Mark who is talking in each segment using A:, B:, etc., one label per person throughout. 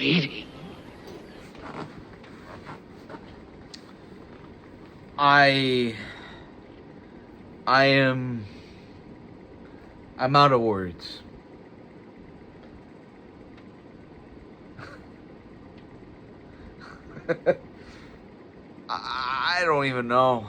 A: Katie.
B: I'm out of words. I don't even know.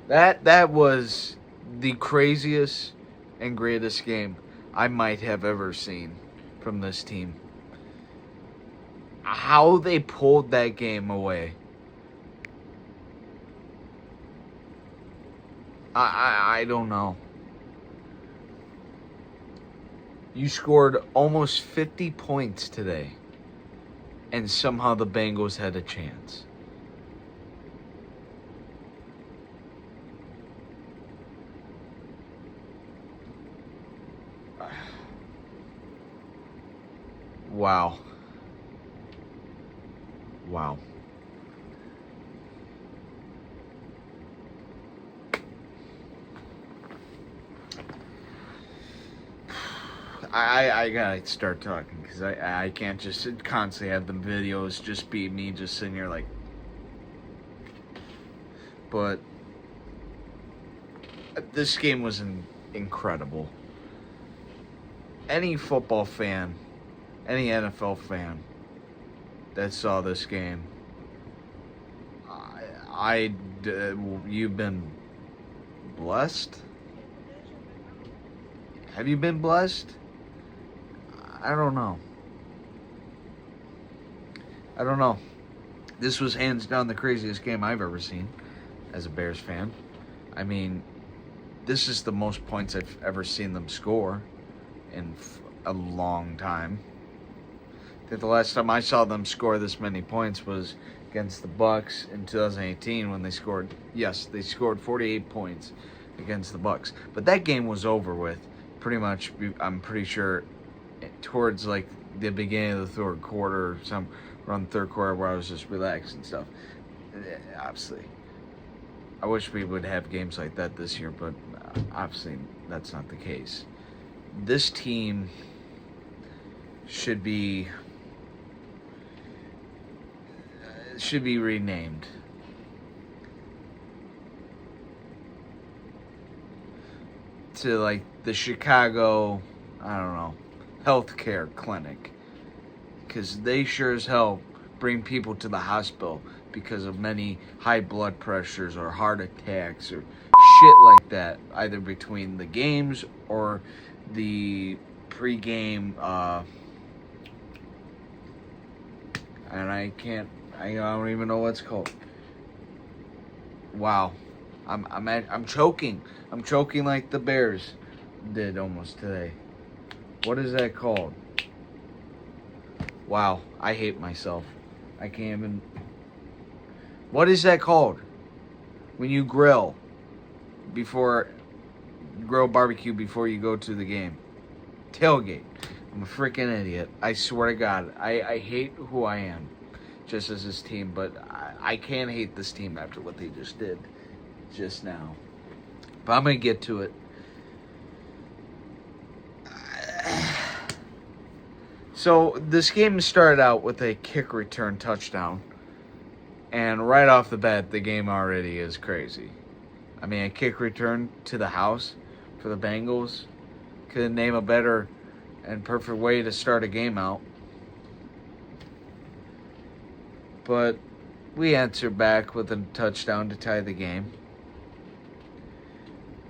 B: That was the craziest and greatest game I might have ever seen from this team. How they pulled that game away. I don't know. You scored almost 50 points today, and somehow the Bengals had a chance. Wow. Wow. I gotta start talking because I can't just constantly have the videos just be me just sitting here like. But this game was incredible. Any football fan, any NFL fan that saw this game, you've been blessed. Have you been blessed? I don't know. This was hands down the craziest game I've ever seen as a Bears fan. I mean, this is the most points I've ever seen them score in a long time. I think the last time I saw them score this many points was against the Bucs in 2018 when they scored 48 points against the Bucs. But that game was over with pretty much, I'm pretty sure, towards like the beginning of the third quarter, around the third quarter where I was just relaxed and stuff. Obviously, I wish we would have games like that this year, but obviously that's not the case. This team should be renamed. To like the Chicago, I don't know, healthcare clinic. Because they sure as hell bring people to the hospital because of many high blood pressures or heart attacks or shit like that, either between the games or the pre-game, and I don't even know what's called. Wow. I'm choking. I'm choking like the Bears did almost today. What is that called? Wow, I hate myself. I can't even. What is that called? When you grill barbecue before you go to the game. Tailgate. I'm a freaking idiot. I swear to God. I hate who I am. Just as this team. But I can't hate this team after what they just did. Just now. But I'm going to get to it. So this game started out with a kick return touchdown. And right off the bat, the game already is crazy. I mean, a kick return to the house for the Bengals. Couldn't name a better and perfect way to start a game out. But we answered back with a touchdown to tie the game.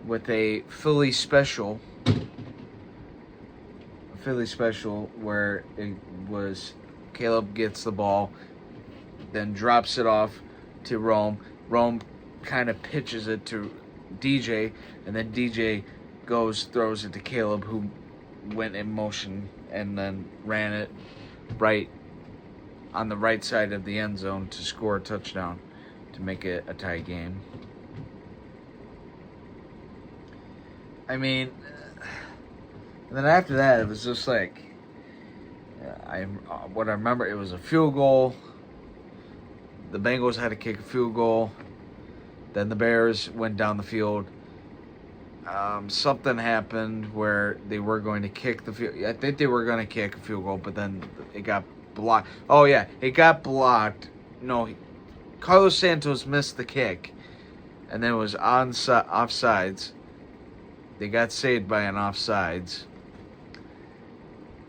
B: With a Philly special where it was Caleb gets the ball, then drops it off to Rome. Rome kind of pitches it to DJ, and then DJ throws it to Caleb, who went in motion and then ran it right on the right side of the end zone to score a touchdown to make it a tie game. I mean, and then after that, it was just like, what I remember, it was a field goal. The Bengals had to kick a field goal. Then the Bears went down the field. Something happened where they were going to kick the field. I think they were going to kick a field goal, but then it got blocked. Oh, yeah, it got blocked. No, Carlos Santos missed the kick, and then it was offsides. They got saved by an offsides.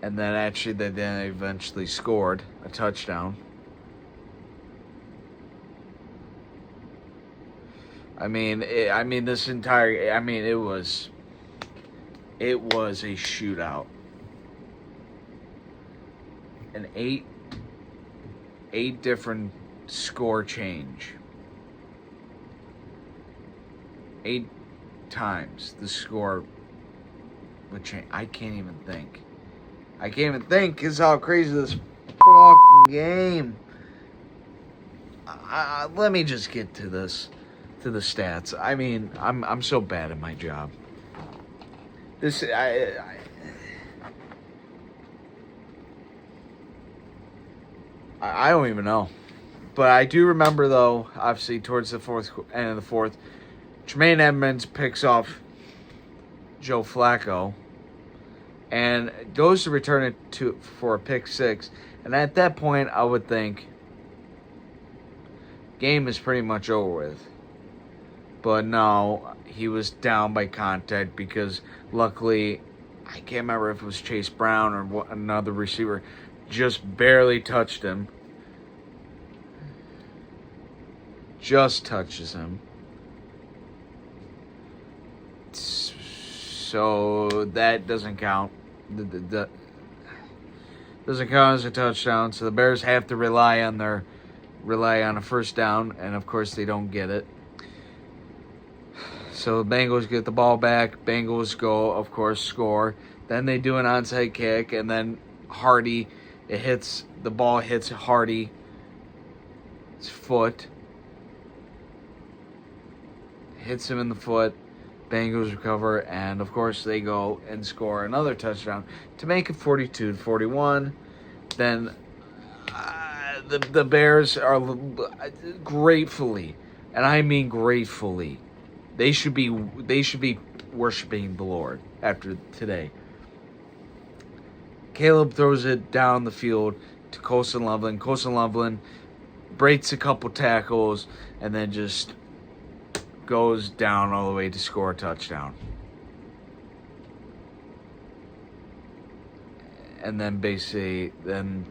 B: And then actually they then eventually scored a touchdown. It was a shootout. An eight different score change. 8 times the score would change. I can't even think is how crazy this fucking game. Let me just get to the stats. I mean, I'm so bad at my job. I don't even know. But I do remember, though, obviously, towards the end of the fourth, Tremaine Edmonds picks off Joe Flacco and goes to return it for a pick six. And at that point, I would think game is pretty much over with. But no, he was down by contact because luckily, I can't remember if it was Chase Brown or another receiver, just barely touched him. Just touches him. So that doesn't count. Doesn't count as a touchdown. So the Bears have to rely on a first down, and of course they don't get it. So the Bengals get the ball back. Bengals go, of course, score. Then they do an onside kick, and then Hardy, the ball hits Hardy's foot. Hits him in the foot. Bengals recover, and of course they go and score another touchdown to make it 42-41. Then the Bears are gratefully, and I mean gratefully, they should be worshiping the Lord after today. Caleb throws it down the field to Colson Loveland. Colson Loveland breaks a couple tackles and then just goes down all the way to score a touchdown. And then basically, the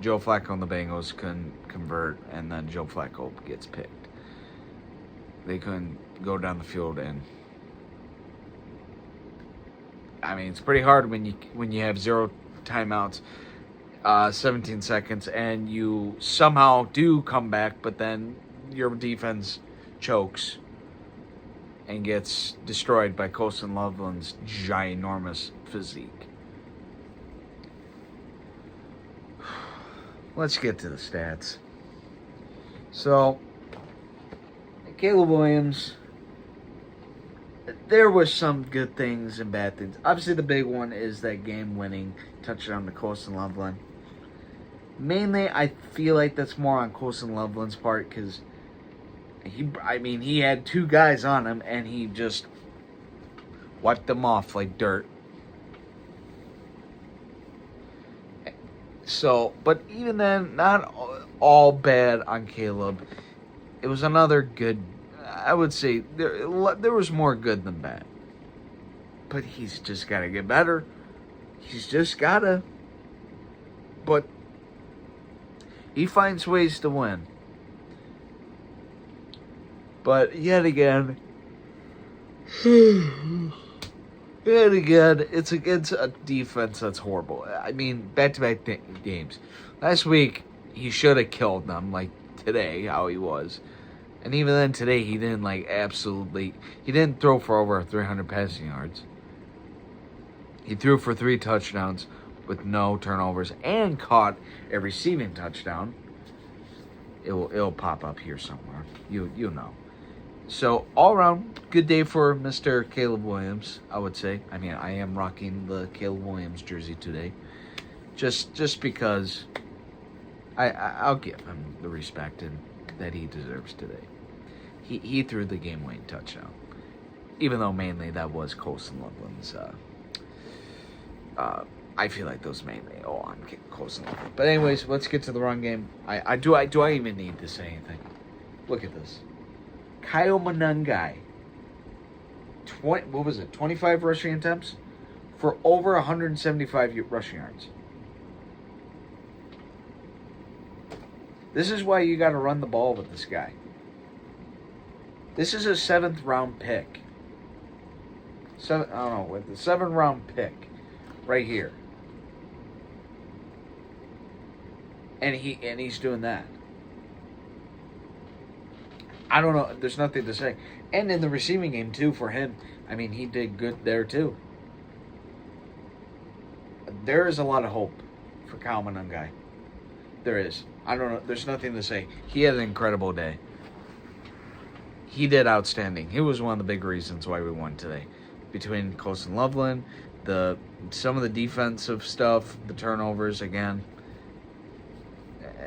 B: Joe Flacco and the Bengals can convert, and then Joe Flacco gets picked. They couldn't go down the field, and I mean, it's pretty hard when you have 0 timeouts, 17 seconds, and you somehow do come back, but then your defense chokes and gets destroyed by Colson Loveland's ginormous physique. Let's get to the stats. So, Caleb Williams, there were some good things and bad things. Obviously, the big one is that game-winning touchdown to Colson Loveland. Mainly, I feel like that's more on Colson Loveland's part because he had 2 guys on him, and he just wiped them off like dirt. So, but even then, not all bad on Caleb. It was another good, I would say, there was more good than bad. But he's just got to get better. He's just got to. But he finds ways to win. But yet again, it's against a defense that's horrible. I mean, back-to-back games. Last week, he should have killed them, like today, how he was. And even then, today, he didn't, he didn't throw for over 300 passing yards. He threw for 3 touchdowns with no turnovers and caught a receiving touchdown. It'll pop up here somewhere. You'll know. So, all around, good day for Mr. Caleb Williams, I would say. I mean, I am rocking the Caleb Williams jersey today. Just because I'll give him the respect that he deserves today. He threw the game-winning touchdown. Even though mainly that was Colson Loveland's I feel like those mainly. Oh, I'm getting close enough. But anyways, let's get to the run game. Do I even need to say anything? Look at this. Kyle Monangai. 25 rushing attempts for over 175 rushing yards. This is why you got to run the ball with this guy. This is a 7th round pick. With the 7th round pick right here. And he's doing that. I don't know. There's nothing to say. And in the receiving game, too, for him, I mean, he did good there, too. There is a lot of hope for Kyle Monangai. There is. I don't know. There's nothing to say. He had an incredible day. He did outstanding. He was one of the big reasons why we won today. Between Colson Loveland, some of the defensive stuff, the turnovers again.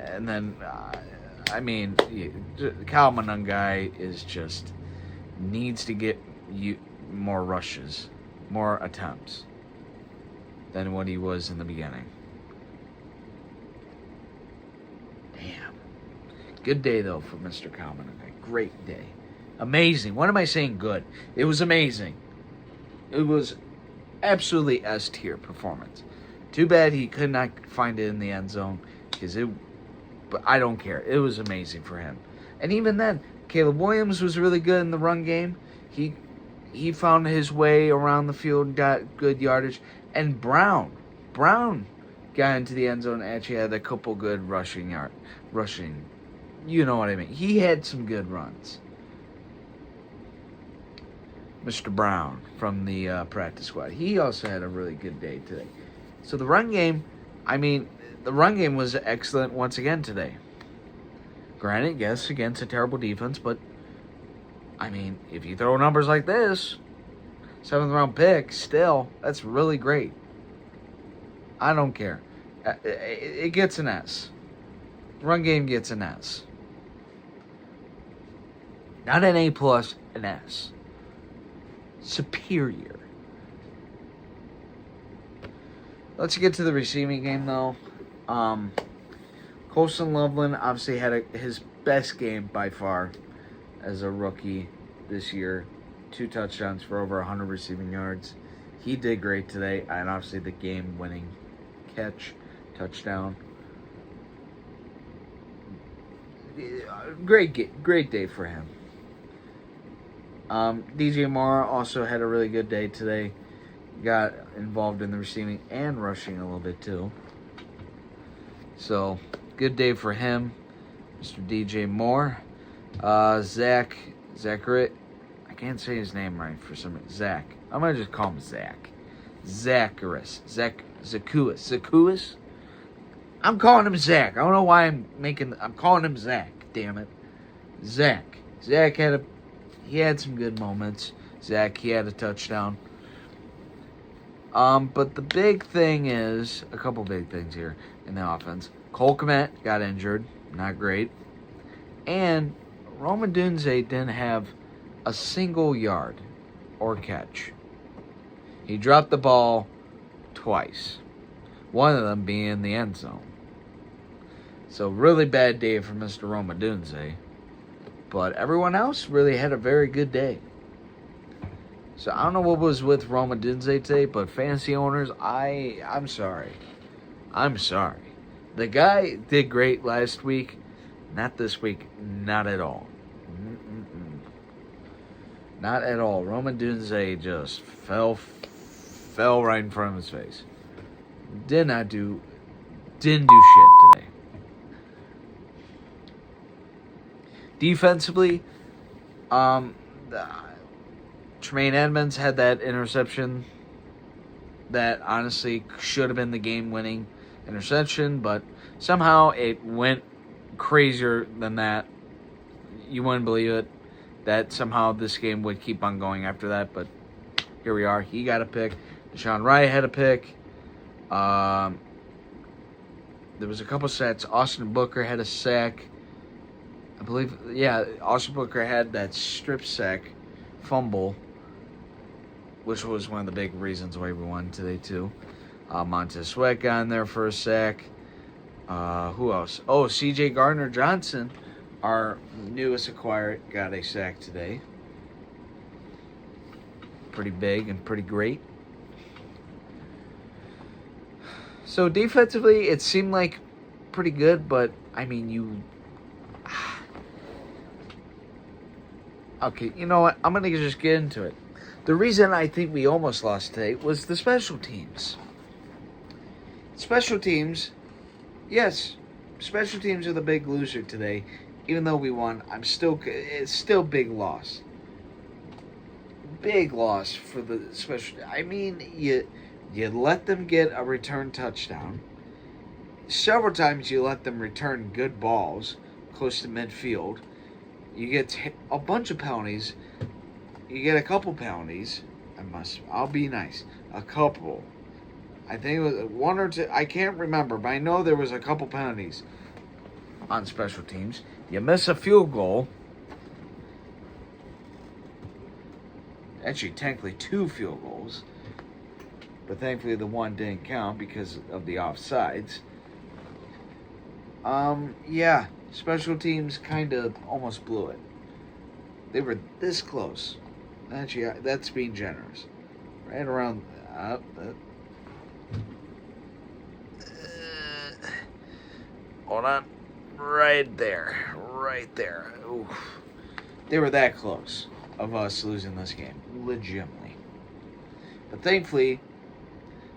B: And then, Kyle Monangai needs to get more rushes, more attempts than what he was in the beginning. Damn. Good day, though, for Mr. Kyle Monangai. Great day. Amazing. What am I saying good? It was amazing. It was absolutely S-tier performance. Too bad he could not find it in the end zone, but I don't care. It was amazing for him. And even then, Caleb Williams was really good in the run game. He found his way around the field, got good yardage. And Brown got into the end zone and actually had a couple good rushing. You know what I mean. He had some good runs. Mr. Brown from the practice squad. He also had a really good day today. So the run game was excellent once again today. Granted, yes, against a terrible defense, but I mean, if you throw numbers like this, 7th round pick, still, that's really great. I don't care. It gets an S. Run game gets an S. Not an A+, an S. Superior. Let's get to the receiving game, though. Colson Loveland obviously had his best game by far as a rookie this year. 2 touchdowns for over 100 receiving yards. He did great today, and obviously the game-winning touchdown. Great day for him. DJ Moore also had a really good day today. Got involved in the receiving and rushing a little bit too. So, good day for him, Mr. DJ Moore. Zachary, I can't say his name right for some reason. Zach. I'm going to just call him Zach. Zacharis. Zakuis? I'm calling him Zach. I don't know why I'm calling him Zach, damn it. Zach he had some good moments. He had a touchdown. But the big thing is, a couple big things here in the offense. Cole Kmet got injured. Not great. And Rome Odunze didn't have a single yard or catch. He dropped the ball twice. One of them being in the end zone. So really bad day for Mr. Rome Odunze. But everyone else really had a very good day. So I don't know what was with Rome Odunze today, but fantasy owners, I'm sorry. I'm sorry. The guy did great last week. Not this week. Not at all. Not at all. Rome Odunze just fell right in front of his face. Didn't do shit today. Defensively, Tremaine Edmonds had that interception that honestly should have been the game-winning interception, but somehow it went crazier than that. You wouldn't believe it, that somehow this game would keep on going after that, but here we are. He got a pick. Deshaun Wright had a pick. There was a couple sacks. Austin Booker had a sack. I believe, Austin Booker had that strip sack fumble, which was one of the big reasons why we won today, too. Montez Sweat got in there for a sack. Who else? Oh, C.J. Gardner-Johnson, our newest acquired, got a sack today. Pretty big and pretty great. So defensively, it seemed like pretty good, but I mean, okay, you know what? I'm going to just get into it. The reason I think we almost lost today was the special teams. Special teams, yes, special teams are the big loser today. Even though we won, it's still big loss. Big loss for the special. I mean, you let them get a return touchdown. Several times you let them return good balls close to midfield. You get a bunch of penalties. You get a couple penalties. I'll be nice. A couple. I think it was one or two. I can't remember, but I know there was a couple penalties on special teams. You miss a field goal. Actually, technically 2 field goals. But thankfully the one didn't count because of the offsides. Yeah. Special teams kind of almost blew it. They were this close. Actually, that's being generous. Right around... hold on. Right there. Right there. Oof. They were that close of us losing this game. Legitimately. But thankfully,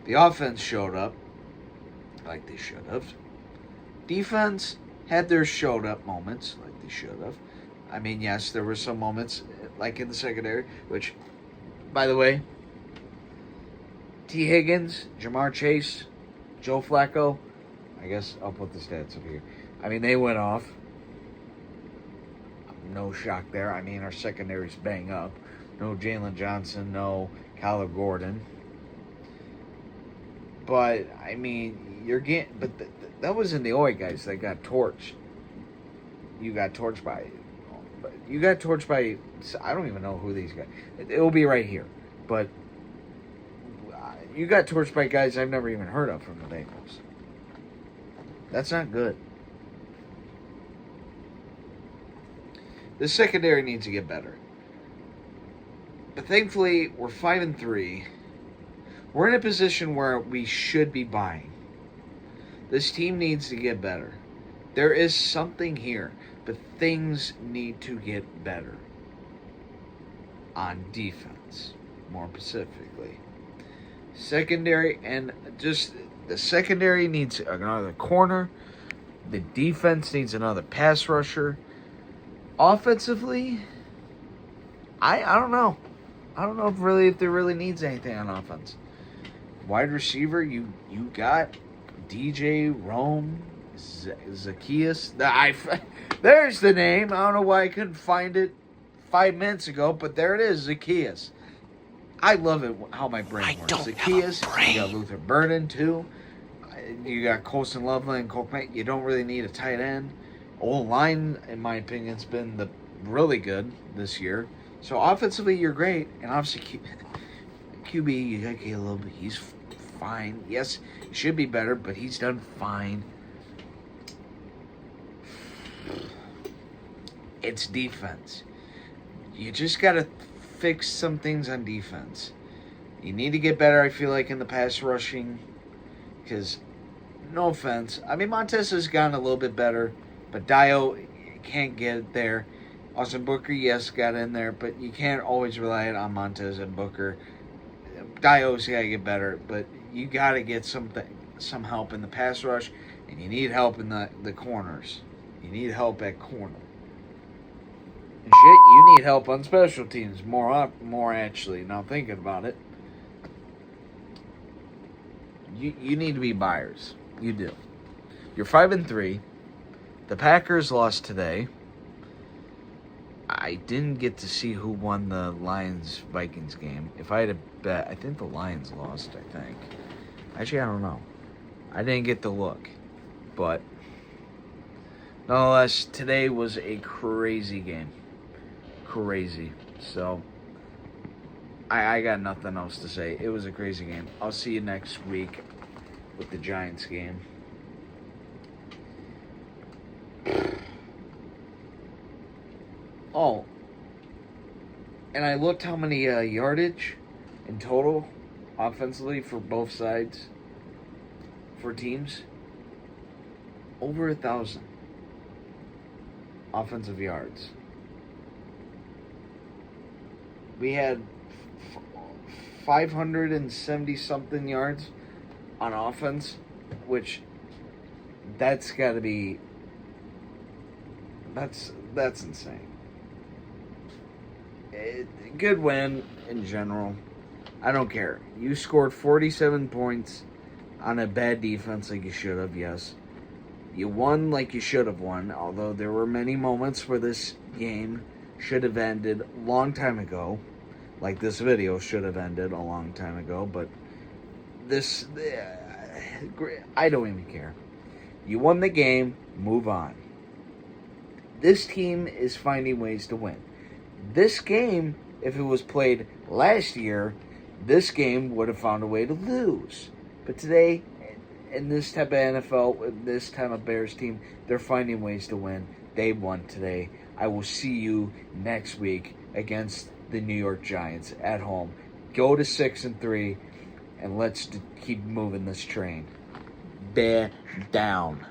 B: the offense showed up like they should have. Defense had their showed up moments like they should have. I mean, yes, there were some moments like in the secondary, which, by the way, T. Higgins, Jamar Chase, Joe Flacco, I guess I'll put the stats up here. I mean, they went off. No shock there. I mean, our secondary's bang up. No Jalen Johnson, no Kyler Gordon. But, I mean, you're getting... But that wasn't the only guys that got torched. You got torched by... You got torched by... I don't even know who these guys... It'll be right here. But you got torched by guys I've never even heard of from the Bengals. That's not good. The secondary needs to get better. But thankfully, we're 5-3. We're in a position where we should be buying. This team needs to get better. There is something here, but things need to get better. On defense, more specifically. Secondary, and just the secondary needs another corner. The defense needs another pass rusher. Offensively, I don't know. I don't know if there really needs anything on offense. Wide receiver, you got DJ Rome, Zacchaeus. There's the name. I don't know why I couldn't find it 5 minutes ago, but there it is, Zacchaeus. I love it how my brain works. Zacchaeus, you got Luther Burden too. You got Colston Loveland and Cole Kmet. You don't really need a tight end. Old line, in my opinion, has been really good this year. So offensively, you're great, and obviously QB, you got Caleb. He's fine. Yes, he should be better, but he's done fine. It's defense. You just got to fix some things on defense. You need to get better, I feel like, in the pass rushing. Because, no offense, I mean, Montez has gotten a little bit better, but Dio can't get it there. Austin Booker, yes, got in there, but you can't always rely on Montez and Booker. Dio's got to get better, but you got to get some help in the pass rush, and you need help in the corners. You need help at corner. And shit, you need help on special teams more actually. Now thinking about it, you need to be buyers. You do. You're 5-3. The Packers lost today. I didn't get to see who won the Lions-Vikings game. If I had to bet, I think the Lions lost, I think. Actually, I don't know. I didn't get to look. But nonetheless, today was a crazy game. Crazy. So, I got nothing else to say. It was a crazy game. I'll see you next week. with the Giants game. Oh, and I looked how many yardage in total offensively for both sides for teams. Over 1,000 offensive yards. We had 570 something yards on offense, which that's got to be that's insane. Good win in general. I don't care. You scored 47 points on a bad defense like you should have, yes. You won like you should have won, although there were many moments where this game should have ended a long time ago. Like this video should have ended a long time ago, but this, I don't even care. You won the game, move on. This team is finding ways to win. This game, if it was played last year, this game would have found a way to lose. But today, in this type of NFL, this type of Bears team, they're finding ways to win. They won today. I will see you next week against the New York Giants at home. Go to 6-3, and let's keep moving this train. Bear down.